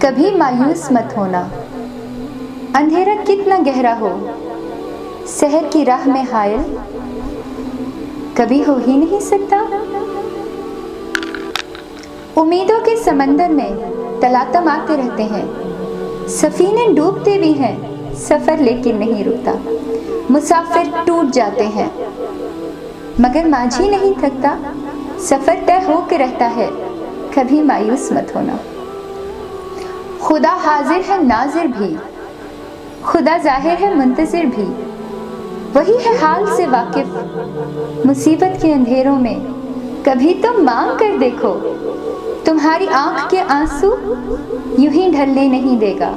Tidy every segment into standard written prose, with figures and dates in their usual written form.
کبھی مایوس مت ہونا، اندھیرا کتنا گہرا ہو سحر کی راہ میں حائل کبھی ہو ہی نہیں سکتا۔ امیدوں کے سمندر میں تلاطم آتے رہتے ہیں، سفینے ڈوبتے بھی ہیں، سفر لیکن نہیں رکتا، مسافر ٹوٹ جاتے ہیں مگر ماجھی نہیں تھکتا، سفر طے ہو کے رہتا ہے، کبھی مایوس مت ہونا۔ خدا حاضر ہے ناظر بھی، خدا ظاہر ہے منتظر بھی، وہی ہے حال سے واقف، مصیبت کے اندھیروں میں کبھی تم مانگ کر دیکھو، تمہاری آنکھ کے آنسو یوں ہی ڈھلنے نہیں دے گا،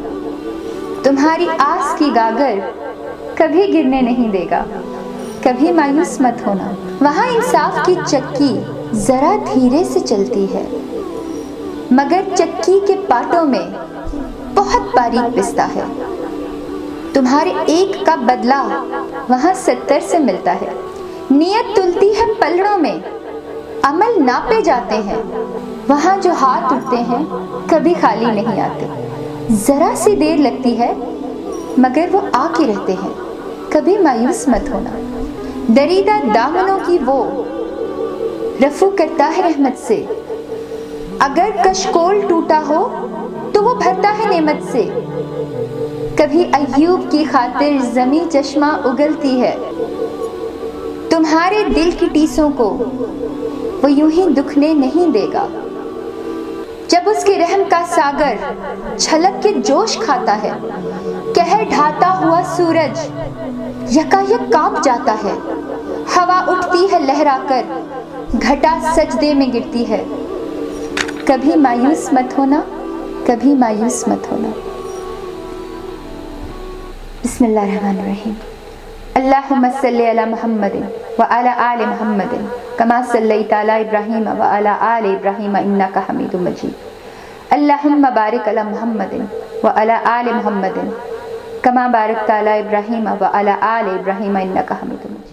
تمہاری آس کی گاگر کبھی گرنے نہیں دے گا، کبھی مایوس مت ہونا۔ وہاں انصاف کی چکی ذرا دھیرے سے چلتی ہے مگر چکی کے پاٹوں میں بہت باریک پستا ہے، تمہارے ایک کا بدلہ وہاں 70 سے ملتا ہے، نیت تلتی ہے پلڑوں میں، عمل ناپے جاتے ہیں، وہاں جو ہاتھ اٹھتے ہیں کبھی خالی نہیں آتے، ذرا سی دیر لگتی ہے مگر وہ آ کے رہتے ہیں، کبھی مایوس مت ہونا۔ دریدہ دامنوں کی وہ رفو کرتا ہے رحمت سے، اگر کشکول ٹوٹا ہو تو وہ بھرتا ہے نعمت سے، کبھی ایوب کی خاطر زمیں چشمہ اگلتی ہے، تمہارے دل کی ٹیسوں کو وہ یوں ہی دکھنے نہیں دے گا، جب اس کے رحم کا ساگر چھلک کے جوش کھاتا ہے، قہر ڈھاتا ہوا سورج یکایک کانپ جاتا ہے، ہوا اٹھتی ہے لہرا کر، گھٹا سجدے میں گرتی ہے، کبھی مایوس مت ہونا، کبھی مایوس مت ہونا۔ بسم اللہ الرحمن الرحیم۔ اللہم صلی علی محمد وعلی آل محمد کما صلیت علی ابراہیم وعلی آل ابراہیم انک حمید مجید، اللہم بارک علی محمد وعلی آل محمد کما بارکت علی ابراہیم وعلی آل ابراہیم انک حمید مجید۔